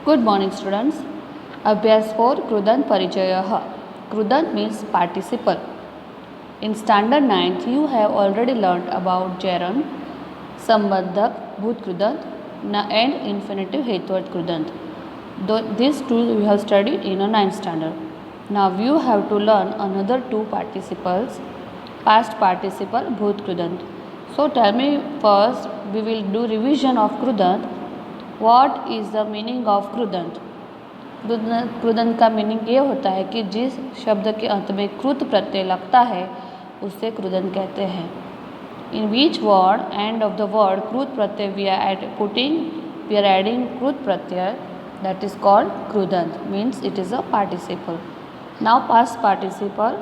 Good morning, students. Abhyas for Krudant Parichayah. Krudant means participle. In standard 9th, you have already learnt about gerund, sambandhak, bhut krudant, and infinitive hetward krudant. These two we have studied in a 9th standard. Now you have to learn another two participles, past participle, bhut krudant. So tell me first, we will do revision of krudant. What is the meaning of krudant? कृदंत का meaning ये होता है कि जिस शब्द के अंत में कृत प्रत्यय लगता है उसे कृदंत कहते हैं. In which word end of the word कृत प्रत्यय वी आर एडिंग कृत प्रत्यय दैट इज कॉल्ड कृदंत. Means it is a participle. Now past participle.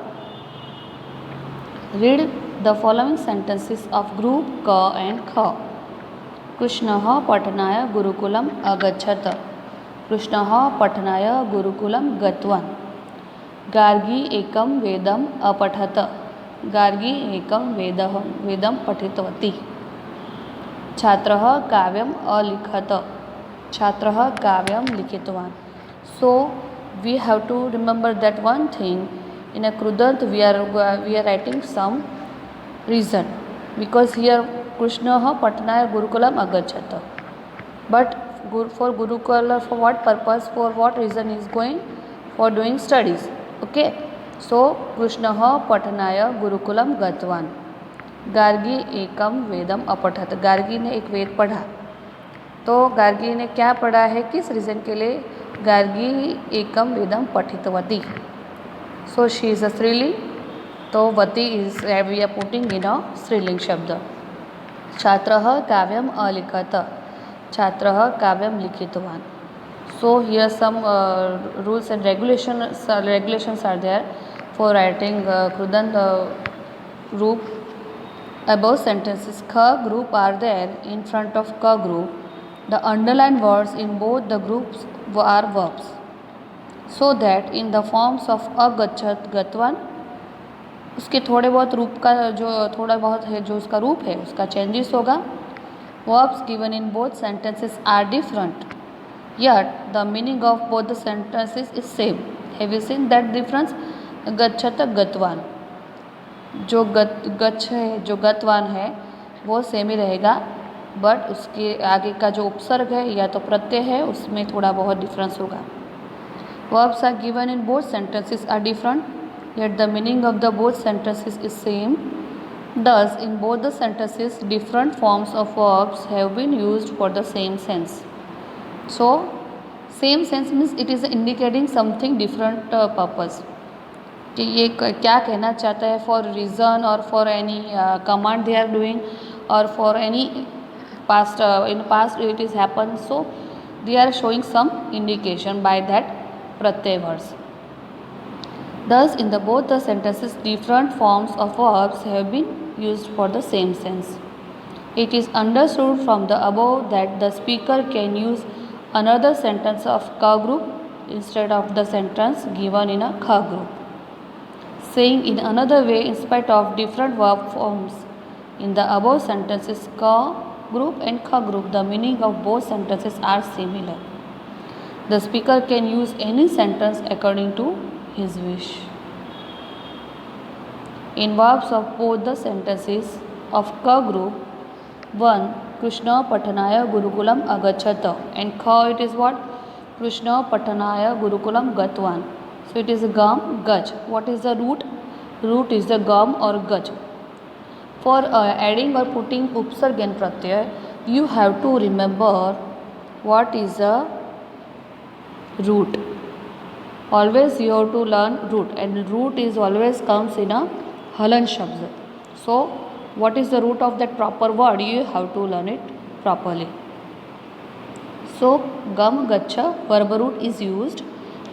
Read the following sentences of group क एंड ख. कृष्णः पठनाय गुरुकुलम अगच्छत. कृष्णः पठनाय गुरुकुलम गतवान्. गार्गी एकं वेदम् अपठत. गार्गी एकं वेदं पठितवती. छात्रः काव्यम् अलिखत. छात्रः काव्यं लिखितवान्. So we have to remember that one thing. In a krudant we are writing some reason, because here Krishnah patnaya gurukulam agachat. But for gurukula, for what purpose, for what reason is going? For doing studies. Okay. So Krishnah patnaya gurukulam gatvan. Gargi एकम वेदम अपठत. गार्गी ने एक वेद पढ़ा. तो गार्गी ने क्या पढ़ा है, किस reason के लिए? गार्गी एकम वेदम पठितवती. सो शी इज़ अ स्त्रीलिंग. तो वती is we are putting in a स्त्रीलिंग शब्द. छात्रः काव्यम अलिखत. छात्रः काव्यम लिखितवान्. So here some rules and regulations are there for writing krudant group. Above sentences kha group are there in front of ka group. The underlined words in both the groups are verbs, so that in the forms of agachat gatvan, उसके थोड़े बहुत रूप का जो थोड़ा बहुत है जो उसका रूप है उसका चेंजेस होगा. Verbs given in both sentences are different, yet the meaning of both the sentences is same. Have you seen that difference? गच्छत गतवान. जो गच्छ है, जो गतवान है वो सेम ही रहेगा, बट उसके आगे का जो उपसर्ग है या तो प्रत्यय है उसमें थोड़ा बहुत डिफरेंस होगा. Verbs are given in both sentences are different, yet the meaning of the both sentences is same. Thus, in both the sentences, different forms of verbs have been used for the same sense. So, same sense means it is indicating something different purpose. कि ये क्या कहना चाहता है, for reason or for any command they are doing, or for any past in past it is happened. So, they are showing some indication by that pratyay words. Thus, in both the sentences, different forms of verbs have been used for the same sense. It is understood from the above that the speaker can use another sentence of ka group instead of the sentence given in a kha group. Saying in another way, in spite of different verb forms in the above sentences ka group and kha group, the meaning of both sentences are similar. The speaker can use any sentence according to his wish. In verbs of both the sentences of ka group, 1. Krishna pathanaya gurukulam agacchata, and kha it is what? Krishna pathanaya gurukulam gatvan. So it is gam gaj. What is the root? Root is the gam or gaj. For adding or putting upsarg and pratyay, you have to remember what is the root. Always you have to learn root, and root is always comes in a halan shabd. So what is the root of that proper word? You have to learn it properly. So gam gacha verb root is used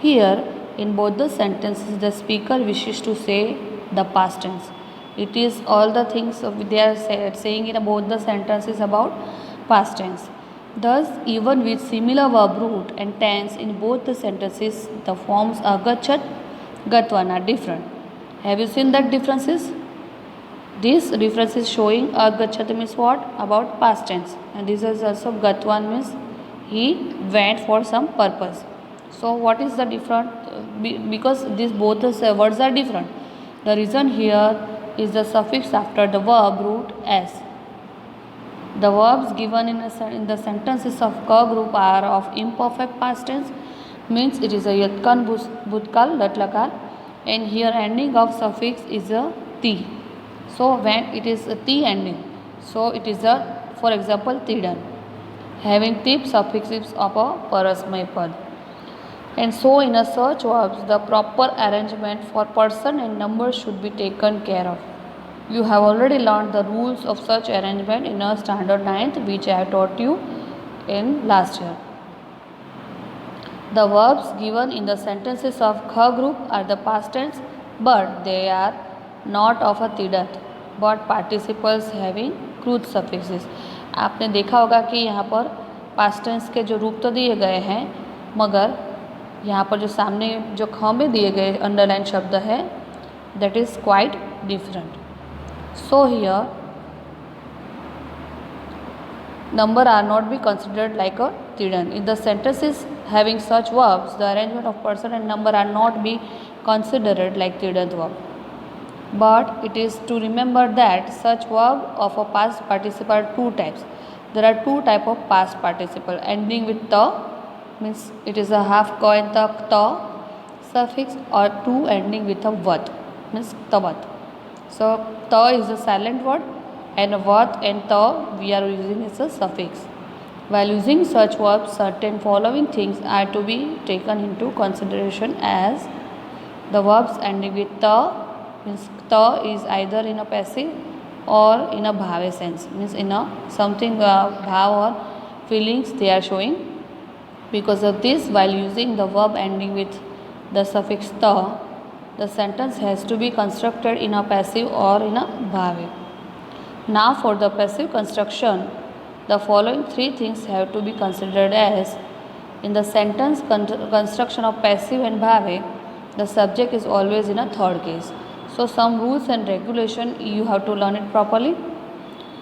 here in both the sentences. The speaker wishes to say the past tense. It is all the things they are saying in both the sentences about past tense. Thus, even with similar verb root and tense in both the sentences, the forms agachat, gatvan are different. Have you seen that differences? This difference is showing agachat means what? About past tense, and this is also gatvan means he went for some purpose. So what is the different? Because these both the words are different. The reason here is the suffix after the verb root s. The verbs given in the sentences of ka group are of imperfect past tense, means it is a yatkan bhutkal latlakar, and here ending of suffix is a ti. So when it is a ti ending, so it is a, for example, tidan, having tip suffixes of a parasmay pad. And so in a search verbs, the proper arrangement for person and number should be taken care of. You have already learned the rules of such arrangement in a standard 9th, which I have taught you in last year. The verbs given in the sentences of kha group are the past tense, but they are not of a tidat, but participles having कृत suffixes. आपने देखा होगा कि यहाँ पर past tense के जो रूप तो दिए गए हैं, मगर यहाँ पर जो सामने जो ख में दिए गए अंडरलाइन शब्द है, that is quite different. So here number are not be considered like a tidan. In the sentences having such verbs, the arrangement of person and number are not be considered like tidan verb. But it is to remember that such verb of a past participle are two types. There are two type of past participle ending with ta, means it is a half ka and ta suffix, or two ending with a vat, means tavat. So ta is a silent word and vat and ta we are using as a suffix. While using such verbs, certain following things are to be taken into consideration as the verbs ending with ta, means ta is either in a passive or in a bhave sense, means in a something bhav or feelings they are showing. Because of this, while using the verb ending with the suffix ta, the sentence has to be constructed in a passive or in a bhave. Now for the passive construction, the following three things have to be considered as: in the sentence construction of passive and bhave, the subject is always in a third case. So some rules and regulation you have to learn it properly.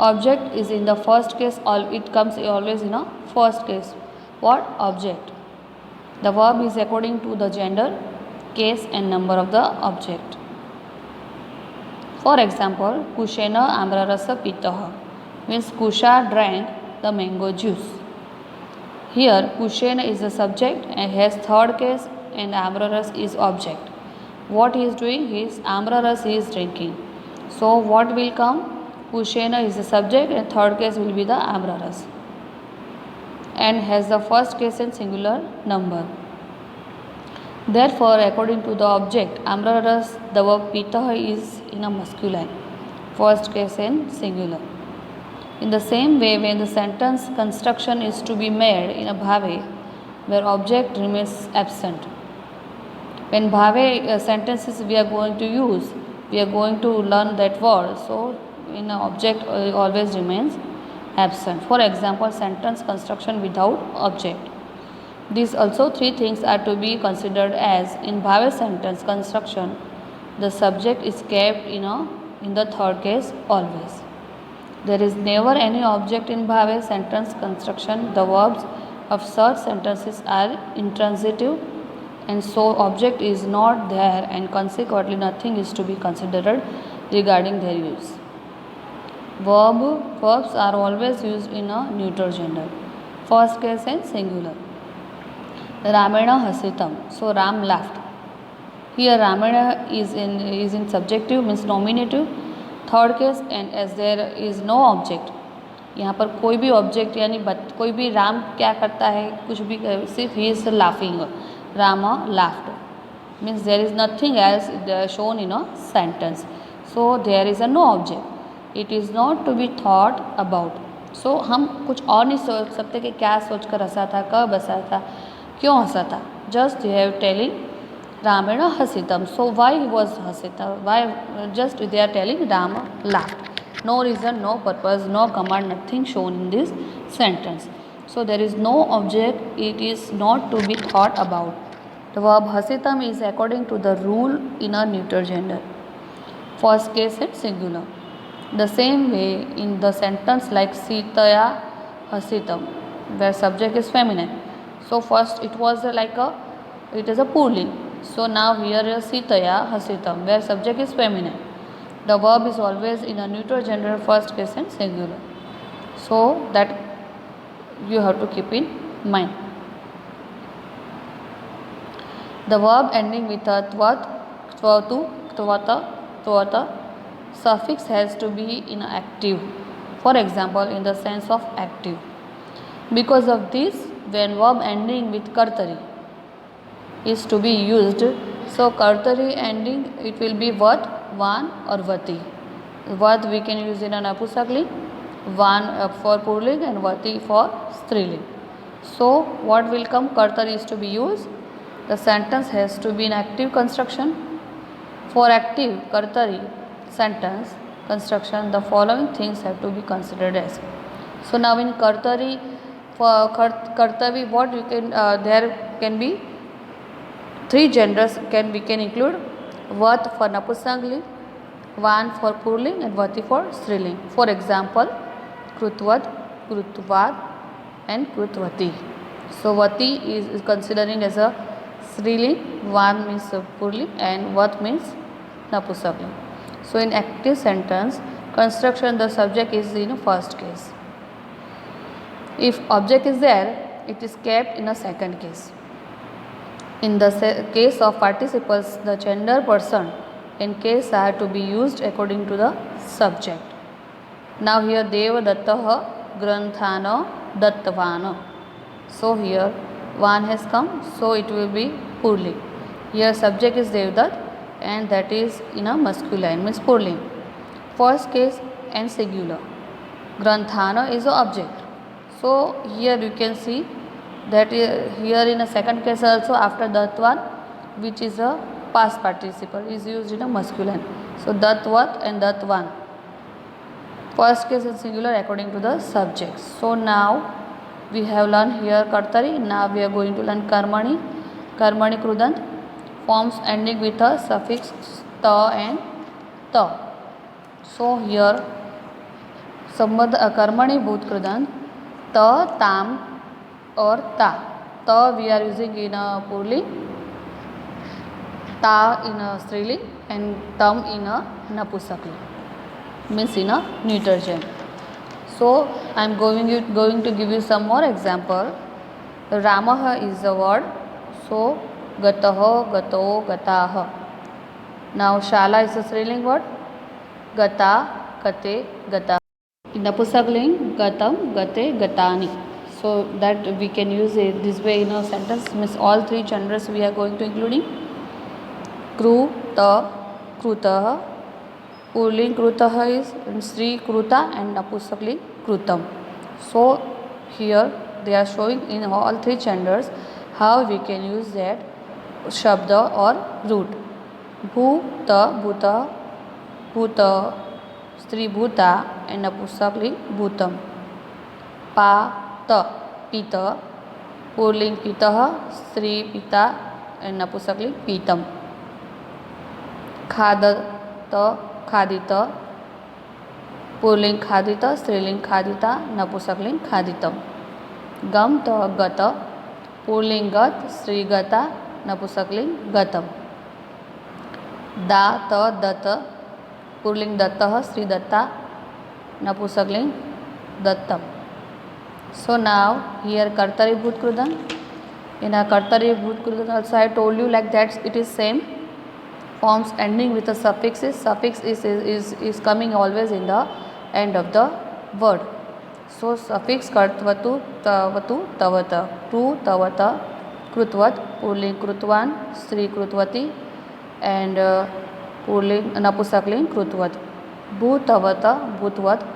Object is in the first case, it comes always in a first case. What? Object. The verb is according to the gender, case and number of the object. For example, Kushena amrarasa pitah, means Kusha drank the mango juice. Here Kushena is the subject and has third case, and amraras is object. What he is doing is amraras he is drinking. So what will come? Kushena is the subject and third case will be the amraras, and has the first case in singular number. Therefore, according to the object, amraras, the verb pitah is in a masculine, first case in singular. In the same way, when the sentence construction is to be made in a bhave, where object remains absent. When bhave sentences we are going to use, we are going to learn that word, so in a object always remains absent. For example, sentence construction without object. These also three things are to be considered as: in bhave sentence construction, the subject is kept in the third case always. There is never any object in bhave sentence construction. The verbs of such sentences are intransitive, and so object is not there, and consequently nothing is to be considered regarding their use. Verbs are always used in a neuter gender, first case and singular. Ramena hasitam, so Ram laughed. Here Ramena is in subjective, means nominative, third case, and as there is no object, यहाँ पर कोई भी object यानी कोई भी राम क्या करता है, कुछ भी, सिर्फ he is laughing. Rama laughed, means there is nothing else shown in a sentence, so there is a no object. It is not to be thought about. So हम कुछ और नहीं सोच सकते कि क्या सोच कर हंसा था, कब हंसा था, क्यों हंसा था. Just they are telling Ramena hasitam. So why he was hasita? Why? Just they are telling Rama laughed. No reason, no purpose, no command, nothing shown in this sentence. So there is no object. It is not to be thought about. The verb hasitam is according to the rule in a neuter gender, first case and singular. The same way in the sentence like Sitaya hasitam, where subject is feminine. So first it was it is a purling. So now here is sitaya hasitam, where subject is feminine. The verb is always in a neutral gender, first case and singular. So that you have to keep in mind. The verb ending with a tvat, tvatu, tvata, tvata suffix has to be in active. For example, in the sense of active. Because of this, when verb ending with kartari is to be used, so kartari ending, it will be what, van or vati. Vad we can use in an napusakling, van for purling and vati for striling. So what will come, kartari is to be used. The sentence has to be in active construction. For active kartari sentence construction, the following things have to be considered as. So now in kartari, for kartavi, what you can there can be three genders we can include: vat for napusakling, van for purling and vati for striling. For example, krutvat, krutvad and krutvati. So vati is considering as a striling, van means purling and vat means napusakling. So in active sentence construction, the subject is in first case. If object is there, it is kept in a second case. In the case of participles, the gender person in case are to be used according to the subject. Now here Devadattah Granthana Dattavana. So here van has come, so it will be purling. Here subject is Devdutt and that is in a masculine, means purling. First case and singular. Granthana is the object. So here you can see that here in a second case also after Dattvan, which is a past participle, is used in a masculine. So Dattvat and Dattvan. First case is singular according to the subject. So now we have learned here kartari. Now we are going to learn karmani. Karmani krudant, forms ending with a suffix ta and ta. So here karmani bhut krudant, ta, tam or ta. Ta we are using in a purling, ta in a striling and tam in a napusakling, means in a neuter gender. So I am going to give you some more example. Ramah is the word. So gataha, gato, gataha. Now shala is a striling word. Gata, gate, gata. In napusakling, gatam, gate, gatani. So that we can use it this way in a sentence, means all three genders we are going to including. Kruta, krutah. Purling krutah is Sri kruta and napusakling krutam. So here they are showing in all three genders how we can use that shabda or root. Bhuta, bhuta, bhuta, Sri bhuta and napusakling bhutam. Pata, pita, purling pitah, Sri pita and napusakling pitam. Khadata, khadita, purling khadita, striling khadita, napusakling khaditam. Gamta, gata, purling gat, Sri gata, napusakling gatam. Data, data, purling dattah, Sri datta, napusakling dattam. So now here kartari bhut krudan. In a kartari bhut krudan also I told you like that it is same. Forms ending with a suffixes. Suffix is coming always in the end of the word. So suffix kartvatu, tavatu, tavata, kru, tavata, krutvat, purling krutvan, Sri krutvati and purling napusakling krutvat. Bhutavata, bhutvat,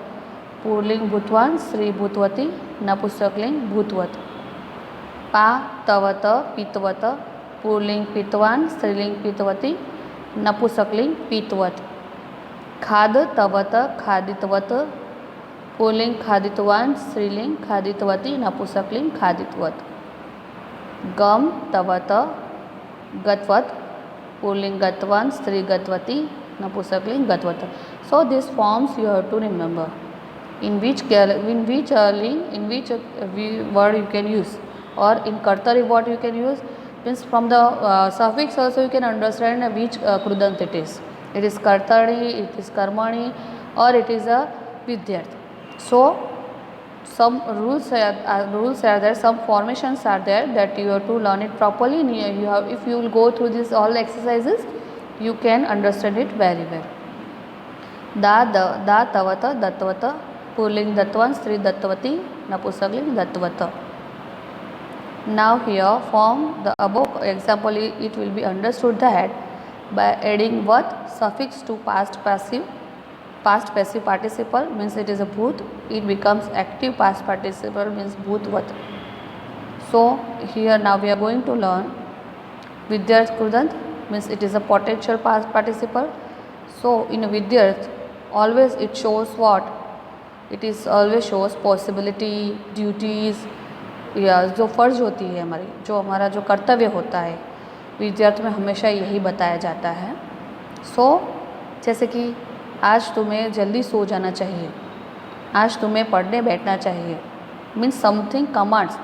purling bhutvan, Sri bhutvati, napusakling bhutvat. Pa tavata, pitvata, purling pitvan, striling pitvati, napusakling pitvat. Khad tavata, khaditvat, purling khaditvan, striling khaditvati, napusakling khaditvat. Gam tavata, gatvat, purling gatvan, Sri gatvati, napusakling gatvata. So these forms you have to remember. word you can use, or in kartari what you can use, means from the suffix also you can understand which krudant it is. It is kartari, it is karmani, or it is a vidyarth. So some rules are there, some formations are there that you have to learn it properly. If you will go through this all exercises, you can understand it very well. Da tavata datvata, pulling datvan, stri datvati, napusakling datvata. Now here from the above example it will be understood that by adding what suffix to past passive participle means it is a bhut, it becomes active past participle means bhutvat. So here now we are going to learn vidyarth krudant means it is a potential past participle. So in a vidyarth always it shows what, it is always shows possibility, duties, या जो फ़र्ज़ होती है हमारी, जो हमारा जो कर्तव्य होता है विद्यार्थ में हमेशा यही बताया जाता है. सो जैसे कि आज तुम्हें जल्दी सो जाना चाहिए, आज तुम्हें पढ़ने बैठना चाहिए, means something commands,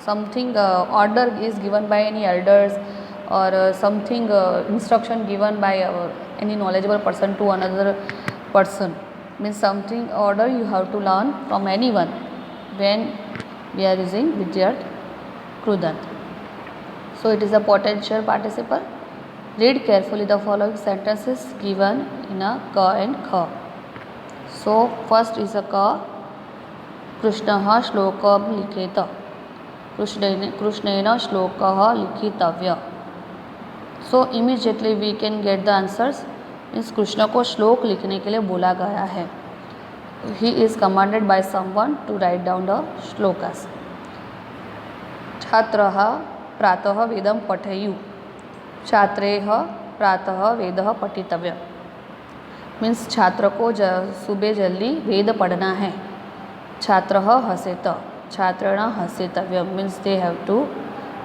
something order is given by any elders or something instruction given by any knowledgeable person to another person, means something order you have to learn from anyone when we are using vidyarth krudant. So it is a potential participle. Read carefully the following sentences given in a ka and kha. So first is a ka. Krishnah shlokam liketa. Krishnena shlokah likitavya. So immediately we can get the answers. Means Krishna को श्लोक लिखने के लिए बोला गया है. He is commanded by someone to write down the shlokas. छात्रः प्रातः वेदं पठेयुः. छात्रैः प्रातः वेदः पठितव्यः. मीन्स छात्र को सुबह जल्दी वेद पढ़ना है. छात्रः हसेत. छात्रेण हसितव्यम् means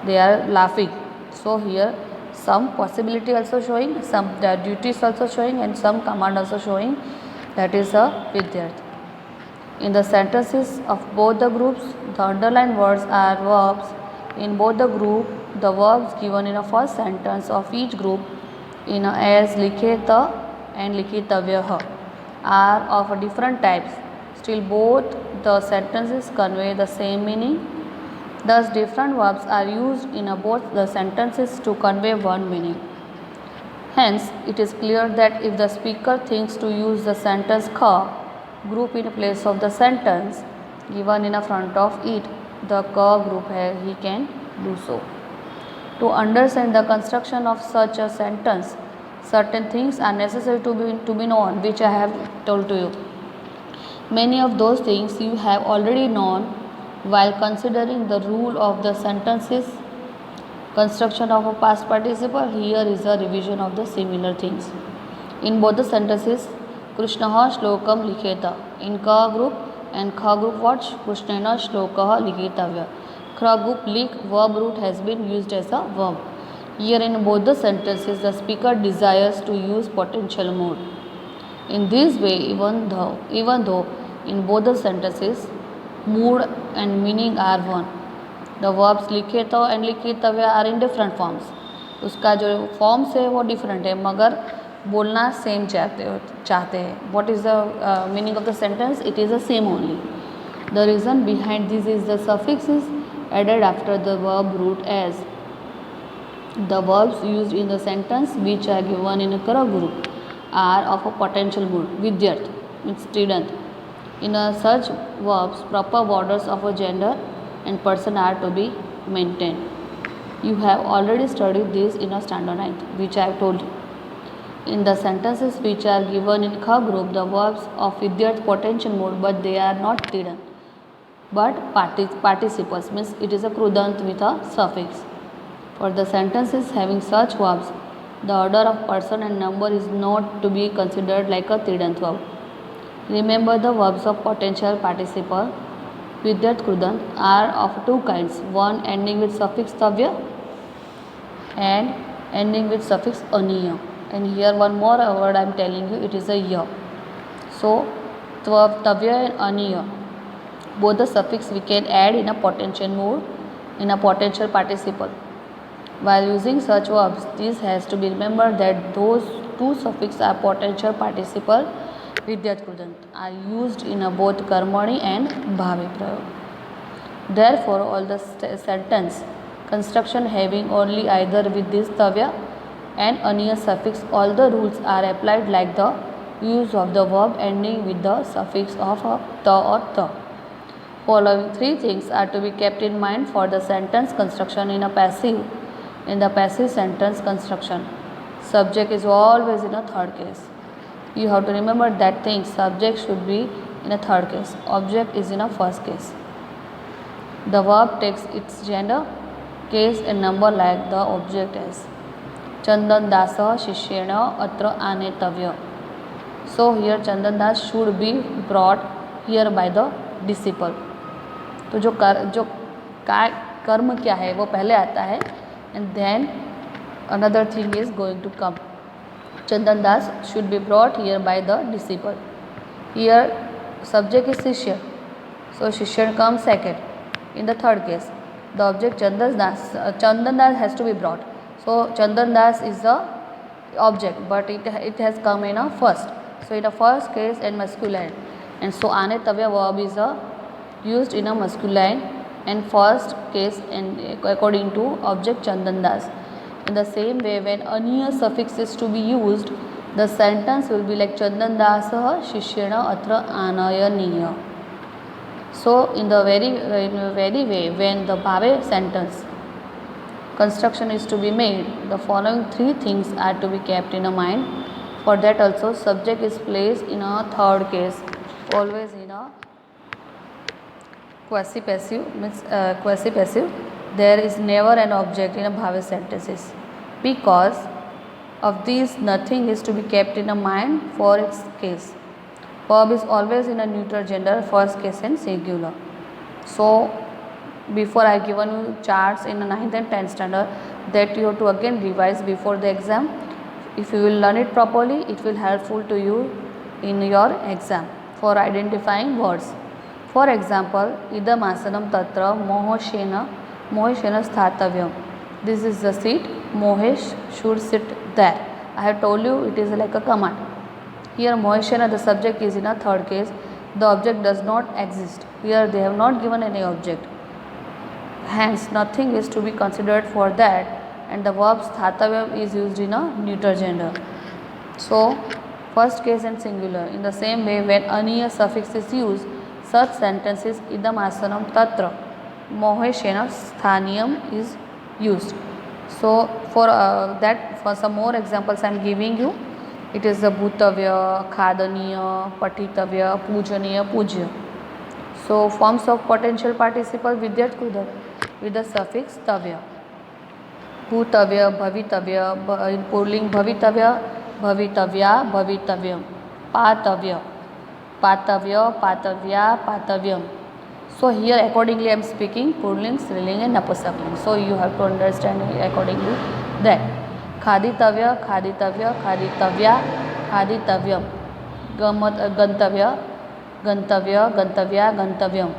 they are laughing. So here some possibility also showing, some duties also showing, and some command also showing. That is a vidyarth. In the sentences of both the groups, the underlined words are verbs. In both the group, the verbs given in the first sentence of each group in as likheta and likhitavyah are of different types. Still both the sentences convey the same meaning. Thus different verbs are used in both the sentences to convey one meaning. Hence, it is clear that if the speaker thinks to use the sentence kha group in place of the sentence given in front of it, the ka group hai, he can do so. To understand the construction of such a sentence, certain things are necessary to be known, which I have told to you. Many of those things you have already known while considering the rule of the sentences construction of a past participle. Here is a revision of the similar things. In both the sentences, Krishnah shlokam likheta. In ka group and kha group what? Krishnena shlokah likhitavya. Kha group lik verb root has been used as a verb. Here in both the sentences, the speaker desires to use potential mode. In this way, even though in both the sentences mood and meaning are one, the verbs लिखेता and लिखितव्य are in different forms. उसका जो forms है वो different है मगर बोलना same चाहते हैं. What is the meaning of the sentence? It is the same only. The reason behind this is the suffixes added after the verb root as the verbs used in the sentence which are given in a kara group are of a potential mood. Vidyarth means student. In such verbs, proper borders of a gender and person are to be maintained. You have already studied this in a standard 9th, which I have told you. In the sentences which are given in kha group, the verbs of vidyarth potential mode, but they are not tidan, but participles means it is a krudant with a suffix. For the sentences having such verbs, the order of person and number is not to be considered like a tidant verb. Remember the verbs of potential participle vidyarth krudant are of two kinds. One ending with suffix tavya and ending with suffix aniya. And here one more word I am telling you, it is a ya. So tavya and aniya. Both the suffix we can add in a potential mode, in a potential participle. While using such verbs, this has to be remembered that those two suffixes are potential participle vidyat krudant are used in a both karmani and bhavi prayog. Therefore, all the sentence construction having only either with this tavya and aniya suffix, all the rules are applied like the use of the verb ending with the suffix of a ta or tha. Following three things are to be kept in mind for the sentence construction in a passive. In the passive sentence construction, subject is always in a third case. You have to remember that thing, subject should be in a third case, object is in a first case. The verb takes its gender, case and number like the object is. Chandan Dasah Shishyena Atra Anetavya. So here Chandan Das should be brought here by the disciple. तो जो कर्म क्या है वो पहले आता है and then another thing is going to come. Chandan Das should be brought here by the disciple. Here subject is Shishya, so Shishya comes second. In the third case, the object Chandan Das has to be brought. So Chandan Das is the object, but it has come in a first. So in the first case and masculine, and so Anetavya verb is used in a masculine and first case and according to object Chandan Das. In the same way, when aniya suffix is to be used, the sentence will be like Chandan Dasah Shishyena Atra Anayaniya. So in the very way, when the bhave sentence construction is to be made, the following three things are to be kept in mind. For that also, subject is placed in a third case, always in a quasi-passive, means quasi-passive. There is never an object in a bhave sentences. Because of these, nothing is to be kept in a mind for its case. Verb is always in a neutral gender, first case and singular. So before I given you charts in the 9th and 10th standard, that you have to again revise before the exam. If you will learn it properly, it will helpful to you in your exam for identifying words. For example, idam asanam tatra moheshena sthathavyam. This is the seat, Mohesh should sit there. I have told you it is like a command. Here moheshena, the subject is in a third case. The object does not exist. Here they have not given any object. Hence nothing is to be considered for that, and the verb sthathavyam is used in a neuter gender. So first case and singular. In the same way, when aniya suffix is used, such sentences idam asanam tatra moheshena sthaniyam is used. So for that, for some more examples I am giving you. It is the bhutavya, khadaniya, patitavya, pujaniya, pujya. So forms of potential participle vidyat krudant with the suffix tavya. Bhutavya, bhavitavya, in pulling bhavitavya, bhavitavya, bhavitavyam. Patavya, patavya, patavya, patavyam. So here accordingly I am speaking purling, striling and napusakling. So you have to understand accordingly that. Khaditavya, khaditavya, khaditavya, khaditavyam. Gantavya, gantavya, gantavya, gantavyam.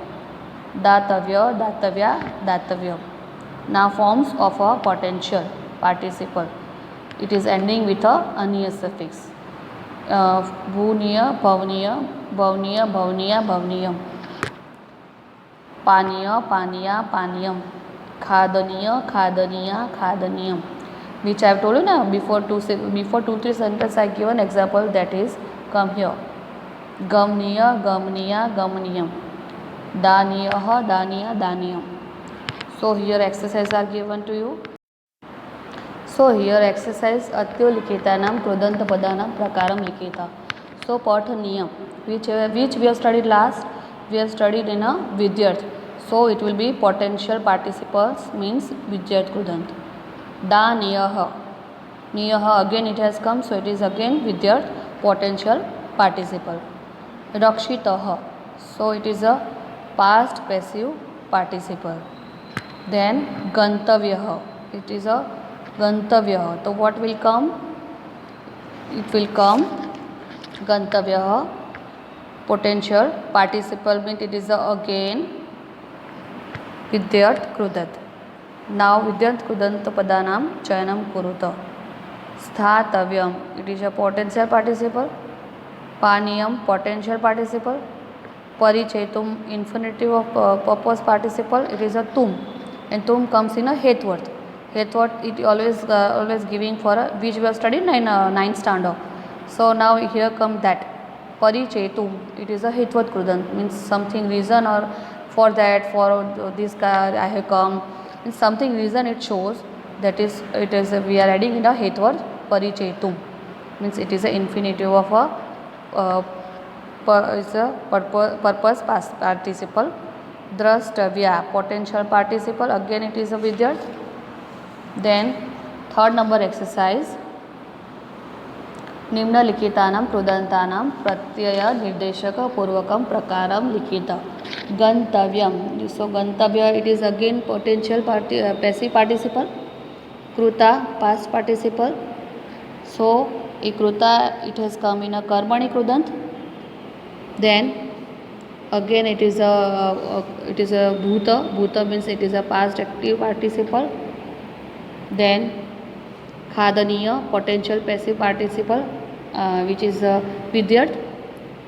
Datavya, datavya, datavyam. Now forms of a potential participle. It is ending with a aniya suffix. Bhuniya, bhavniya, bhavniya, bhavniya, bhavniyam. Paniya, paniya, paniyam. Khadaniya, khadaniya, khadaniyam. Which I have told you now before 2-3 sentences I give an example, that is come here. Gamniya, gamniya, gamniyam. Daniyah, daniya, daniyam. So here exercise are given to you. So here exercise atyo likhitanam krudanta padanam prakaram likhita. So patha niyam, which we have studied last, we have studied in a vidyarth. So it will be potential participles, means vidyarth krudant. Daniyah, niyah again it has come, so it is again vidyarth potential participle. Rakshitah, so it is a past passive participle. Then gantavyah, it is a gantavyah. So what will come? It will come gantavyah Potential participle means it is again विद्यर्थ कृदंत. Now विद्यर्थ कृदंत पदानां चयनं कुरुत. स्थातव्यम it is a potential participle. पानीयम potential participle. परिचेतुम infinitive of purpose participle, it is a tum, and tum comes in a Hethword. Hethword it always giving for a, which we have studied in ninth standard. So now here come that परिचेतुम, it is a Hethword krudant, means something reason, or for that, for this guy I have come, in something reason it shows, that is it is we are adding in a Hethword परिचेतुम, means it is a infinitive of a is a purpose past participle. Drashtavya potential participle, again it is a vidyarth. Then third number exercise, निम्नलिखितानां कृदंतानां प्रत्यय निर्देशक पूर्वकम प्रकारम लिखित. गंतव्यम, so गंतव्य it is again potential passive participle. कृता past participle. So a कृता it has come in a कर्मणि कृदंत. Then again it is a bhuta. Bhuta means it is a past active participle. Then khadaniya potential passive participle, which is a vidyarth.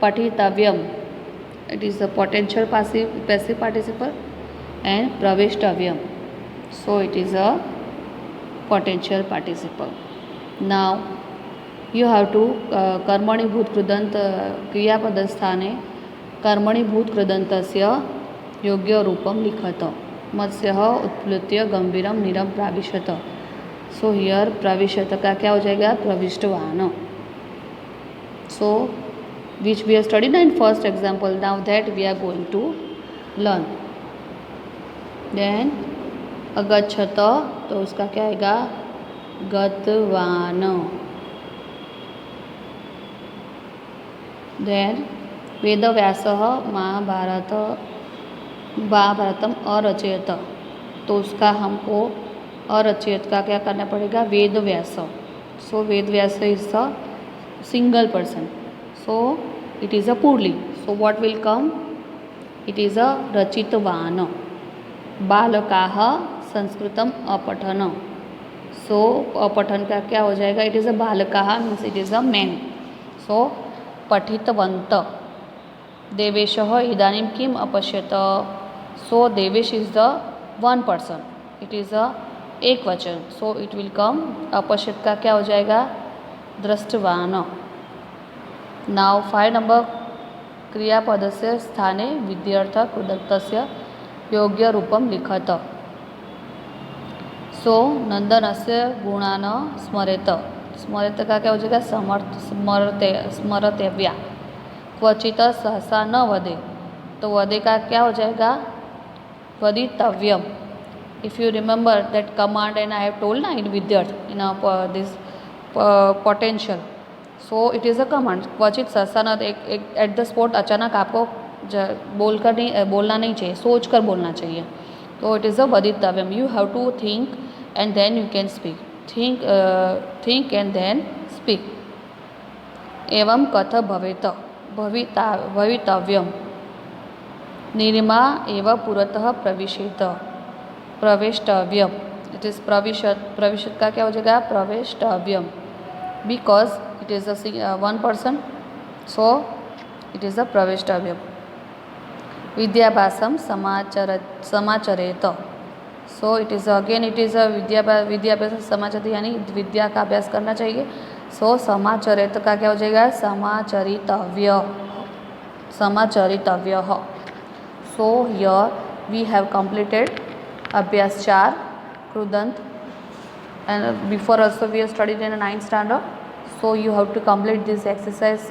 Patitavyam it is a potential passive participle, and praveshtavyam, so it is a potential participle. Now you have to कर्मणीभूत कृदंत क्रियापद स्थाने कर्मणीभूत कृदंतस्य योग्य रूपम लिखत. मत्स्यः उत्प्लुत्य गंभीरम नीरम प्राविशत. So here प्राविशत का क्या हो जाएगा? प्रविष्टवान. So which we have studied in first example, now that we are going to learn. Then अगच्छत, तो उसका क्या आएगा? गतवान. देन वेदव्यासः महाभारतम अरचयत, तो उसका हमको अरचयत का क्या करना पड़ेगा? Vedvyas. So Vedvyas is a single person, so it is a पुल्लिंग. So what will come? It is a रचितवान. बालकाः संस्कृतम अपठन. सो अपठन का क्या हो जाएगा? इट इज़ अ बालकाः means it is a man. So पठितवन्त. देवेशः इदानीं किम अपश्यत. So Devesh is the one person, it is a एक वचन. सो इट विल कम, अपश्यत का क्या हो जाएगा? दृष्टवान. नाउ 5 नंबर, क्रियापदस्य स्थाने विध्यर्थ कृदन्तस्य योग्य रूपम लिखत. सो नंदनस्य गुणान स्मरेत. स्मरेत का क्या हो जाएगा? स्मरतेव्या. क्वचित सहसा न वदे, तो वदे का क्या हो जाएगा? वदितव्यम. If you remember that command and I have told ना इन विद्यार्थ in this potential, so it is a command. क्वचित सहसा न, एक एट द स्पॉट अचानक आपको बोलना नहीं चाहिए, सोच कर बोलना चाहिए. तो इट इज़ अ वदितव्यम. You have to think and then you can speak. Think and then speak. एवं कथ भवेत. भवितव्यम. निरिमा एव पुरतः प्रविशेत. प्रवेष्टव्यम. इट इज़ प्रविशत का क्या हो जाएगा? प्रवेष्टव्यम. Because it is a one person, so it is a प्रवेष्टव्यम. विद्याभ्यासम समाचरेत. So it is again it is a विद्याभ्यास समाचरित, यानी विद्या का अभ्यास करना चाहिए. सो समाचरित का क्या हो जाएगा? समाचरितव्य. समाचरितव्य. So here we have completed अभ्यास 4 कृदंत, and before also we have studied in a 9th standard. So you have to complete this exercise